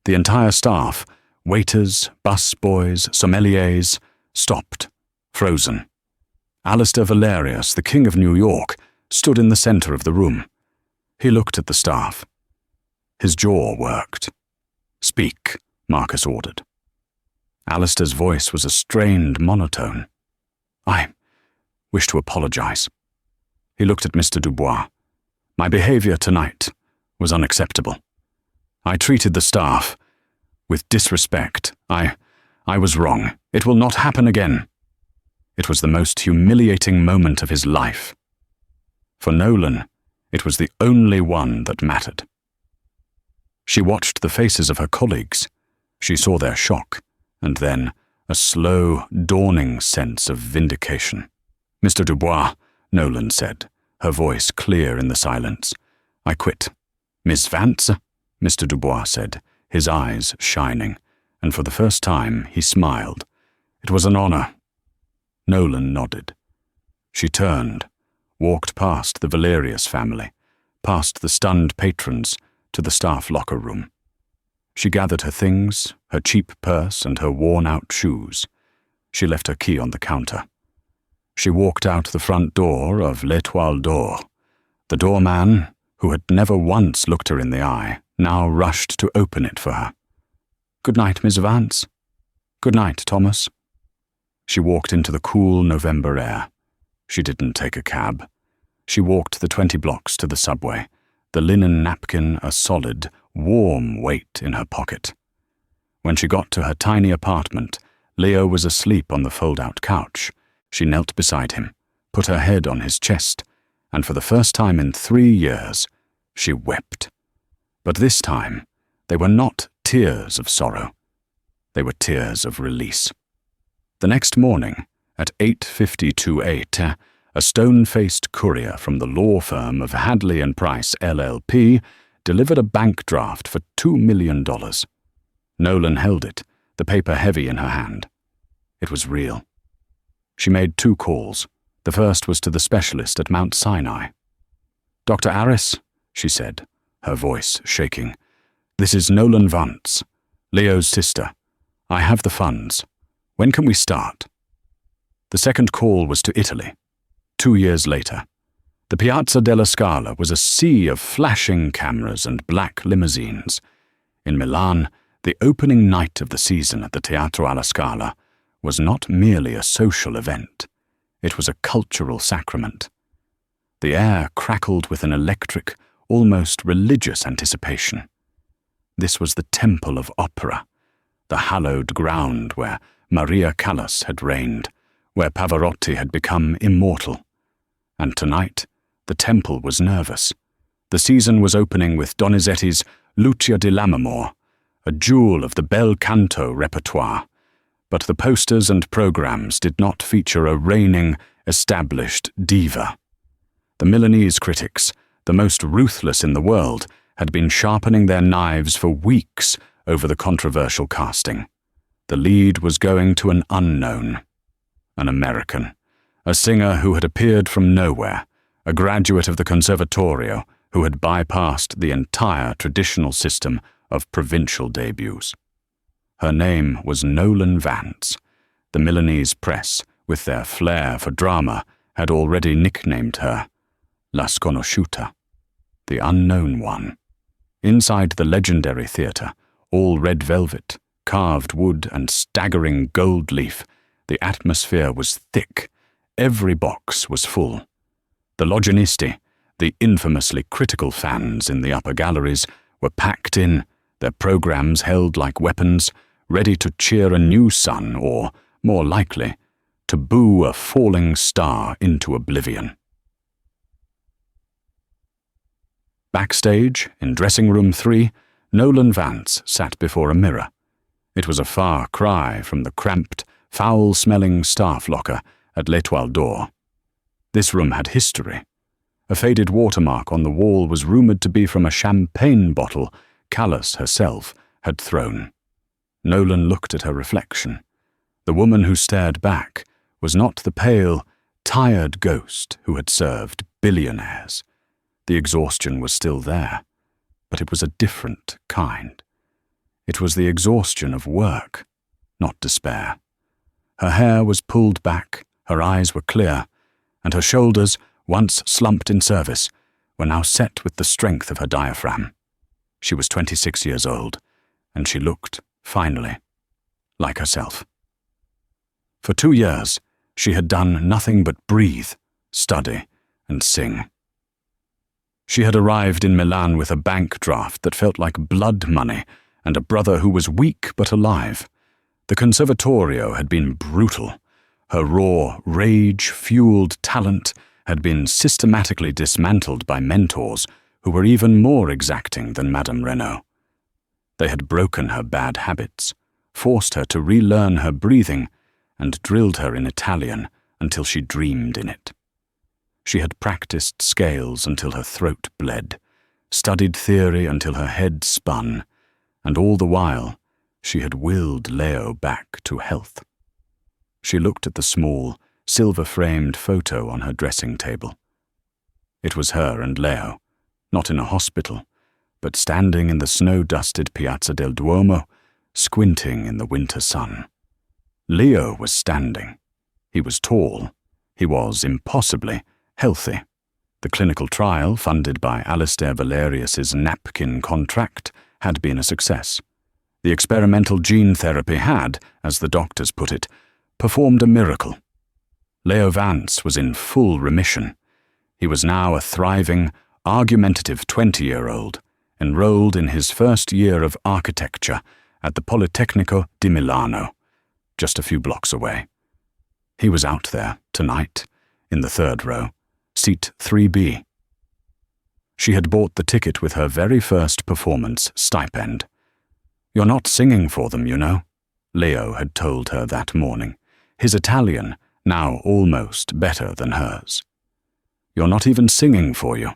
The entire staff, waiters, busboys, sommeliers, stopped, frozen. Alistair Valerius, the King of New York, stood in the center of the room. He looked at the staff. His jaw worked. Speak, Marcus ordered. Alistair's voice was a strained monotone. I wish to apologize. He looked at Mr. Dubois. My behavior tonight was unacceptable. I treated the staff with disrespect. I was wrong. It will not happen again. It was the most humiliating moment of his life. For Nolan, it was the only one that mattered. She watched the faces of her colleagues. She saw their shock, and then a slow, dawning sense of vindication. Mr. Dubois, Nolan said, her voice clear in the silence. I quit. Miss Vance? Mr. Dubois said, his eyes shining, and for the first time he smiled. It was an honor. Nolan nodded. She turned, walked past the Valerius family, past the stunned patrons, to the staff locker room. She gathered her things, her cheap purse and her worn-out shoes. She left her key on the counter. She walked out the front door of L'Etoile d'Or. The doorman, who had never once looked her in the eye, now rushed to open it for her. Good night, Miss Vance. Good night, Thomas. She walked into the cool November air. She didn't take a cab. She walked the 20 blocks to the subway, the linen napkin a solid, warm weight in her pocket. When she got to her tiny apartment, Leo was asleep on the fold-out couch. She knelt beside him, put her head on his chest, and for the first time in 3 years, she wept. But this time, they were not tears of sorrow. They were tears of release. The next morning, at 8:52 a stone-faced courier from the law firm of Hadley & Price LLP delivered a bank draft for $2 million. Nolan held it, the paper heavy in her hand. It was real. She made 2 calls. The first was to the specialist at Mount Sinai. "Dr. Aris," she said, her voice shaking. "This is Nolan Vance, Leo's sister. I have the funds. When can we start?" The second call was to Italy. 2 years later. The Piazza della Scala was a sea of flashing cameras and black limousines. In Milan, the opening night of the season at the Teatro alla Scala was not merely a social event. It was a cultural sacrament. The air crackled with an electric, almost religious anticipation. This was the temple of opera, the hallowed ground where Maria Callas had reigned, where Pavarotti had become immortal. And tonight, the temple was nervous. The season was opening with Donizetti's Lucia di Lammermoor, a jewel of the bel canto repertoire, but the posters and programs did not feature a reigning, established diva. The Milanese critics, the most ruthless in the world, had been sharpening their knives for weeks over the controversial casting. The lead was going to an unknown, an American, a singer who had appeared from nowhere, a graduate of the Conservatorio who had bypassed the entire traditional system of provincial debuts. Her name was Nolan Vance. The Milanese press, with their flair for drama, had already nicknamed her La Sconosciuta, the unknown one. Inside the legendary theatre, all red velvet, carved wood and staggering gold leaf, the atmosphere was thick. Every box was full. The Logionisti, the infamously critical fans in the upper galleries, were packed in, their programs held like weapons, ready to cheer a new sun or, more likely, to boo a falling star into oblivion. Backstage, in dressing room 3, Nolan Vance sat before a mirror. It was a far cry from the cramped, foul-smelling staff locker at l'Étoile d'Or. This room had history. A faded watermark on the wall was rumoured to be from a champagne bottle Callas herself had thrown. Nolan looked at her reflection. The woman who stared back was not the pale, tired ghost who had served billionaires. The exhaustion was still there, but it was a different kind. It was the exhaustion of work, not despair. Her hair was pulled back, her eyes were clear, and her shoulders, once slumped in service, were now set with the strength of her diaphragm. She was 26 years old, and she looked, finally, like herself. For 2 years, she had done nothing but breathe, study, and sing. She had arrived in Milan with a bank draft that felt like blood money and a brother who was weak but alive. The Conservatorio had been brutal. Her raw, rage-fueled talent had been systematically dismantled by mentors who were even more exacting than Madame Renaud. They had broken her bad habits, forced her to relearn her breathing, and drilled her in Italian until she dreamed in it. She had practiced scales until her throat bled, studied theory until her head spun, and all the while she had willed Leo back to health. She looked at the small, silver-framed photo on her dressing table. It was her and Leo, not in a hospital, but standing in the snow-dusted Piazza del Duomo, squinting in the winter sun. Leo was standing. He was tall. He was, impossibly, healthy. The clinical trial, funded by Alistair Valerius's napkin contract, had been a success. The experimental gene therapy had, as the doctors put it, performed a miracle. Leo Vance was in full remission. He was now a thriving, argumentative 20-year-old, enrolled in his first year of architecture at the Politecnico di Milano, just a few blocks away. He was out there, tonight, in the 3rd row, seat 3B. She had bought the ticket with her very first performance stipend. "You're not singing for them, you know," Leo had told her that morning, his Italian now almost better than hers. "You're not even singing for you.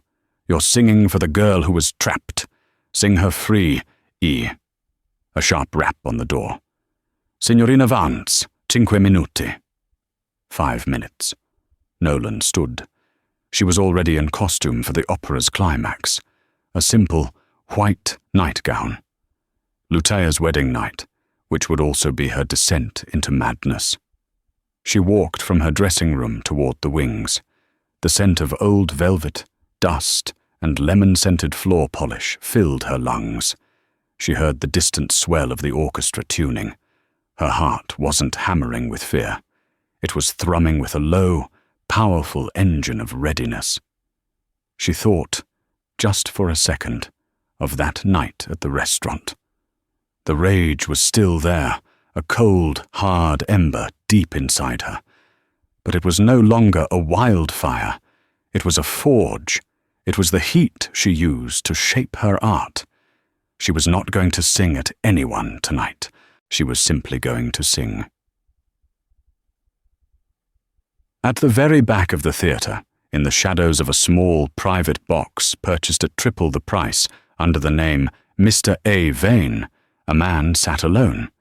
You're singing for the girl who was trapped. Sing her free, E." A sharp rap on the door. "Signorina Vance, 5 minuti." 5 minutes. Nolan stood. She was already in costume for the opera's climax, a simple, white nightgown. Lutea's wedding night, which would also be her descent into madness. She walked from her dressing room toward the wings. The scent of old velvet, dust, and lemon-scented floor polish filled her lungs. She heard the distant swell of the orchestra tuning. Her heart wasn't hammering with fear. It was thrumming with a low, powerful engine of readiness. She thought, just for a second, of that night at the restaurant. The rage was still there, a cold, hard ember deep inside her. But it was no longer a wildfire. It was a forge. It was the heat she used to shape her art. She was not going to sing at anyone tonight. She was simply going to sing. At the very back of the theatre, in the shadows of a small private box purchased at triple the price under the name Mr. A. Vane, a man sat alone.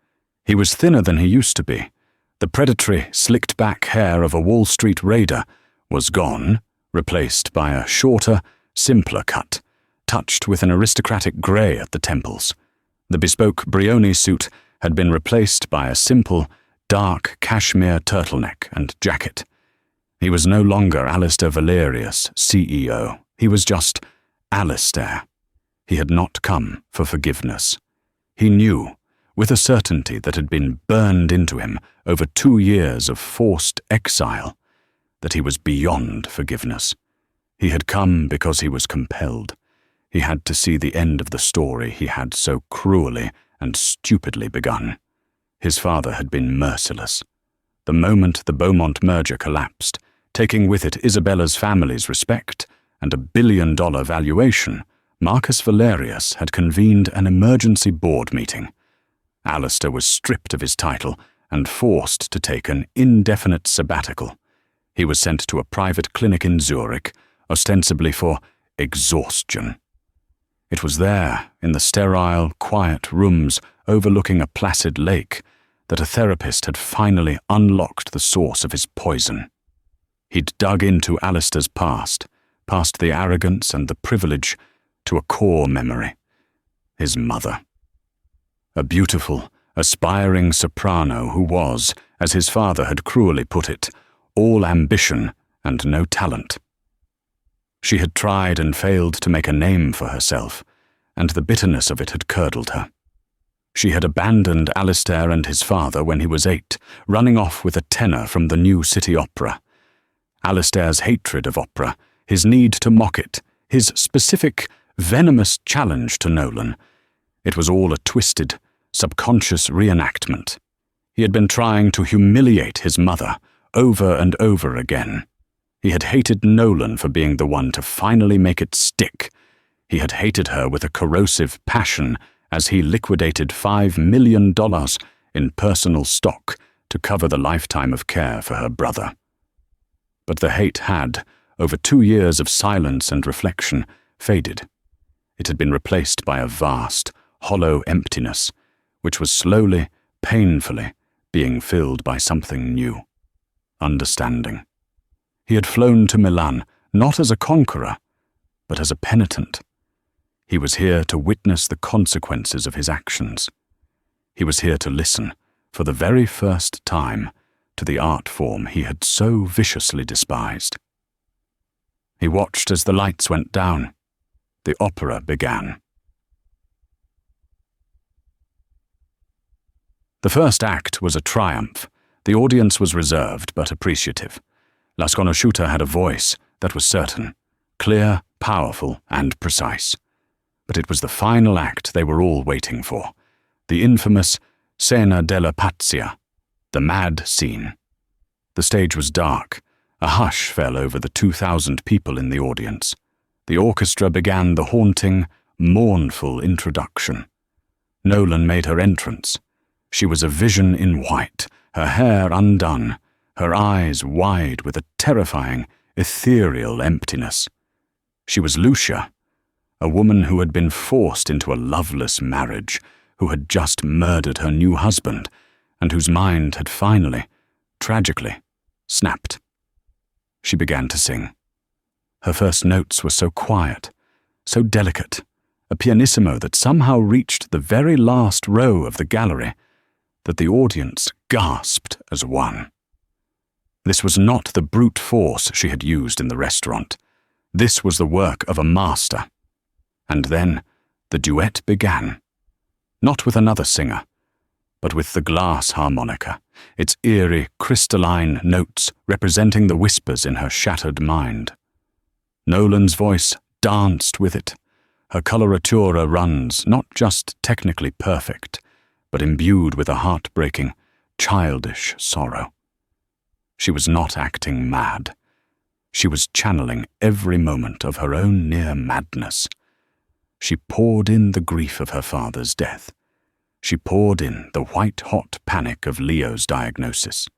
He was thinner than he used to be. The predatory, slicked-back hair of a Wall Street raider was gone, replaced by a shorter, simpler cut, touched with an aristocratic grey at the temples. The bespoke Brioni suit had been replaced by a simple, dark cashmere turtleneck and jacket. He was no longer Alistair Valerius, CEO. He was just Alistair. He had not come for forgiveness. He knew, with a certainty that had been burned into him over 2 years of forced exile, that he was beyond forgiveness. He had come because he was compelled. He had to see the end of the story he had so cruelly and stupidly begun. His father had been merciless. The moment the Beaumont merger collapsed, taking with it Isabella's family's respect and $1 billion valuation, Marcus Valerius had convened an emergency board meeting. Alistair was stripped of his title and forced to take an indefinite sabbatical. He was sent to a private clinic in Zurich, ostensibly for exhaustion. It was there, in the sterile, quiet rooms overlooking a placid lake, that a therapist had finally unlocked the source of his poison. He'd dug into Alistair's past the arrogance and the privilege, to a core memory. His mother. A beautiful, aspiring soprano who was, as his father had cruelly put it, all ambition and no talent. She had tried and failed to make a name for herself, and the bitterness of it had curdled her. She had abandoned Alistair and his father when he was 8, running off with a tenor from the new city opera. Alistair's hatred of opera, his need to mock it, his specific, venomous challenge to Nolan. It was all a twisted, subconscious reenactment. He had been trying to humiliate his mother over and over again. He had hated Nolan for being the one to finally make it stick. He had hated her with a corrosive passion as he liquidated $5 million in personal stock to cover the lifetime of care for her brother. But the hate had, over 2 years of silence and reflection, faded. It had been replaced by a vast, hollow emptiness, which was slowly, painfully, being filled by something new. Understanding. He had flown to Milan, not as a conqueror, but as a penitent. He was here to witness the consequences of his actions. He was here to listen, for the very first time, to the art form he had so viciously despised. He watched as the lights went down. The opera began. The first act was a triumph. The audience was reserved but appreciative. La Sconosciuta had a voice that was certain, clear, powerful, and precise. But it was the final act they were all waiting for, the infamous Scena della Pazzia, the mad scene. The stage was dark. A hush fell over the 2,000 people in the audience. The orchestra began the haunting, mournful introduction. Nolan made her entrance. She was a vision in white, her hair undone, her eyes wide with a terrifying, ethereal emptiness. She was Lucia, a woman who had been forced into a loveless marriage, who had just murdered her new husband, and whose mind had finally, tragically, snapped. She began to sing. Her first notes were so quiet, so delicate, a pianissimo that somehow reached the very last row of the gallery, that the audience gasped as one. This was not the brute force she had used in the restaurant. This was the work of a master. And then the duet began, not with another singer, but with the glass harmonica, its eerie, crystalline notes representing the whispers in her shattered mind. Nolan's voice danced with it, her coloratura runs not just technically perfect, but imbued with a heartbreaking, childish sorrow. She was not acting mad. She was channeling every moment of her own near madness. She poured in the grief of her father's death. She poured in the white-hot panic of Leo's diagnosis.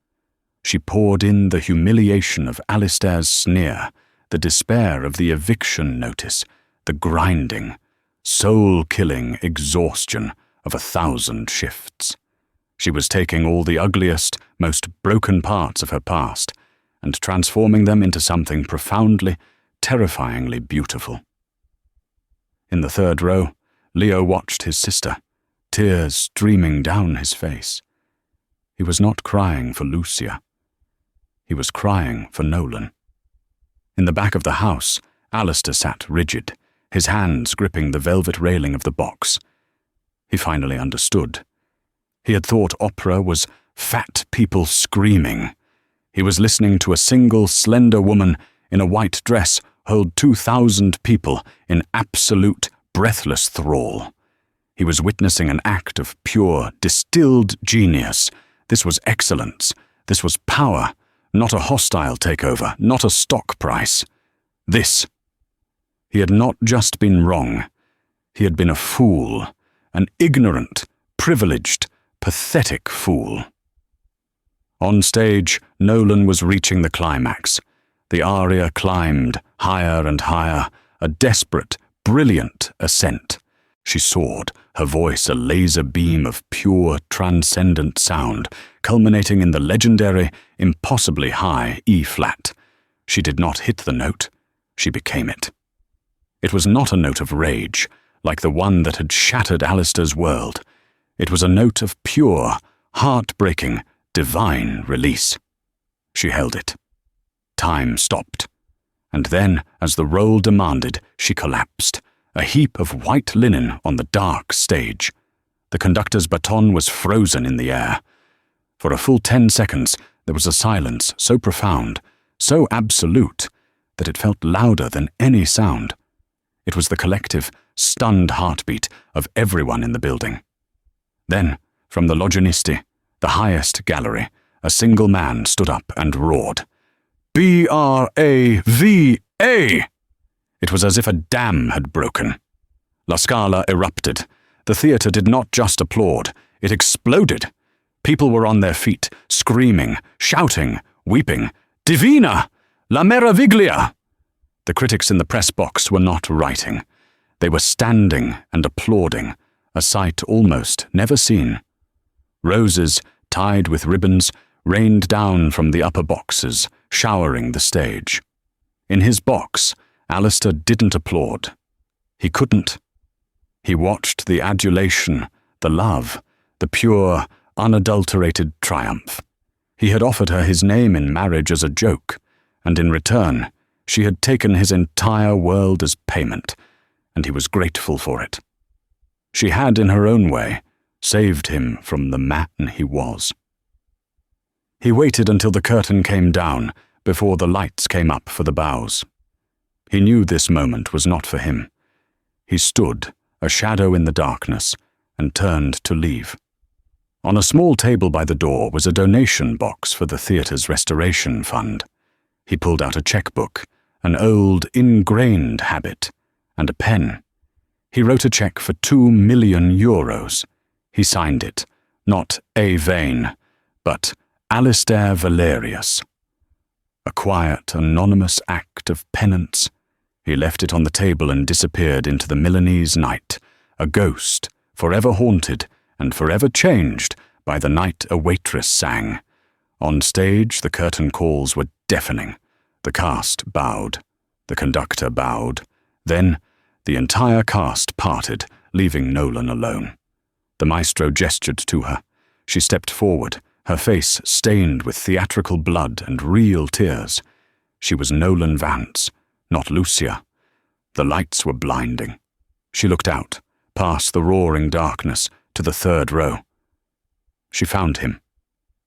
She poured in the humiliation of Alistair's sneer, the despair of the eviction notice, the grinding, soul-killing exhaustion of 1,000 shifts. She was taking all the ugliest, most broken parts of her past and transforming them into something profoundly, terrifyingly beautiful. In the third row, Leo watched his sister, tears streaming down his face. He was not crying for Lucia. He was crying for Nolan. In the back of the house, Alistair sat rigid, his hands gripping the velvet railing of the box. He finally understood. He had thought opera was fat people screaming. He was listening to a single slender woman in a white dress hold 2,000 people in absolute, breathless thrall. He was witnessing an act of pure, distilled genius. This was excellence. This was power, not a hostile takeover, not a stock price. This. He had not just been wrong. He had been a fool, an ignorant, privileged, pathetic fool. On stage, Nolan was reaching the climax. The aria climbed higher and higher, a desperate, brilliant ascent. She soared, her voice a laser beam of pure, transcendent sound, culminating in the legendary, impossibly high E-flat. She did not hit the note, she became it. It was not a note of rage, like the one that had shattered Alistair's world. It was a note of pure, heartbreaking, divine release. She held it. Time stopped. And then, as the role demanded, she collapsed, a heap of white linen on the dark stage. The conductor's baton was frozen in the air. For a full 10 seconds, there was a silence so profound, so absolute, that it felt louder than any sound. It was the collective, stunned heartbeat of everyone in the building. Then, from the Logionisti, the highest gallery, a single man stood up and roared, "B-R-A-V-A!" It was as if a dam had broken. La Scala erupted. The theatre did not just applaud, it exploded. People were on their feet, screaming, shouting, weeping, "Divina! La Meraviglia!" The critics in the press box were not writing. They were standing and applauding, a sight almost never seen. Roses, tied with ribbons, rained down from the upper boxes, showering the stage. In his box, Alistair didn't applaud. He couldn't. He watched the adulation, the love, the pure, unadulterated triumph. He had offered her his name in marriage as a joke, and in return, she had taken his entire world as payment, and he was grateful for it. She had, in her own way, saved him from the man he was. He waited until the curtain came down before the lights came up for the bows. He knew this moment was not for him. He stood, a shadow in the darkness, and turned to leave. On a small table by the door was a donation box for the theatre's restoration fund. He pulled out a checkbook an old, ingrained habit, and a pen. He wrote a check for 2 million euros. He signed it, not A. Vane, but Alistair Valerius. A quiet, anonymous act of penance. He left it on the table and disappeared into the Milanese night, a ghost, forever haunted and forever changed by the night a waitress sang. On stage, the curtain calls were deafening. The cast bowed. The conductor bowed. Then, the entire cast parted, leaving Nolan alone. The maestro gestured to her. She stepped forward, her face stained with theatrical blood and real tears. She was Nolan Vance, not Lucia. The lights were blinding. She looked out, past the roaring darkness, to the third row. She found him.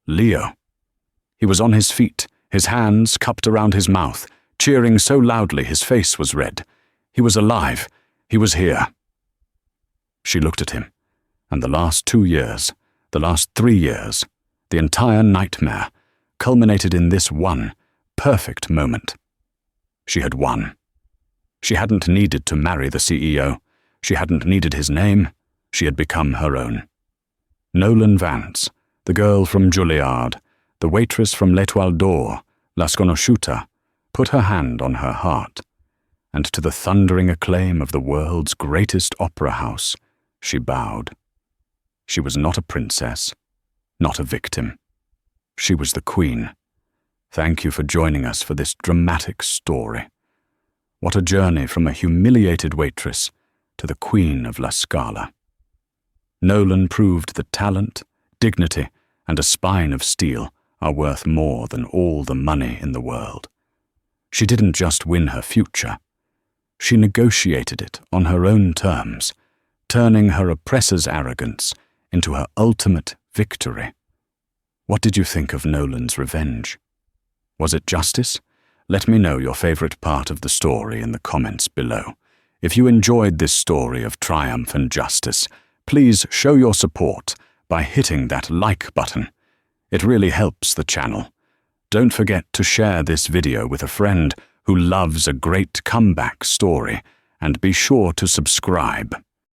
Leo. He was on his feet, his hands cupped around his mouth, cheering so loudly his face was red. He was alive. He was here. She looked at him, and the last 2 years, the last 3 years, the entire nightmare, culminated in this one perfect moment. She had won. She hadn't needed to marry the CEO. She hadn't needed his name. She had become her own. Nolan Vance, the girl from Juilliard, the waitress from L'Étoile d'Or, La Sconosciuta, put her hand on her heart, and to the thundering acclaim of the world's greatest opera house, she bowed. She was not a princess, not a victim. She was the queen. Thank you for joining us for this dramatic story. What a journey from a humiliated waitress to the queen of La Scala. Nolan proved that talent, dignity, and a spine of steel are worth more than all the money in the world. She didn't just win her future. She negotiated it on her own terms, turning her oppressor's arrogance into her ultimate victory. What did you think of Nolan's revenge? Was it justice? Let me know your favorite part of the story in the comments below. If you enjoyed this story of triumph and justice, please show your support by hitting that like button. It really helps the channel. Don't forget to share this video with a friend who loves a great comeback story, and be sure to subscribe.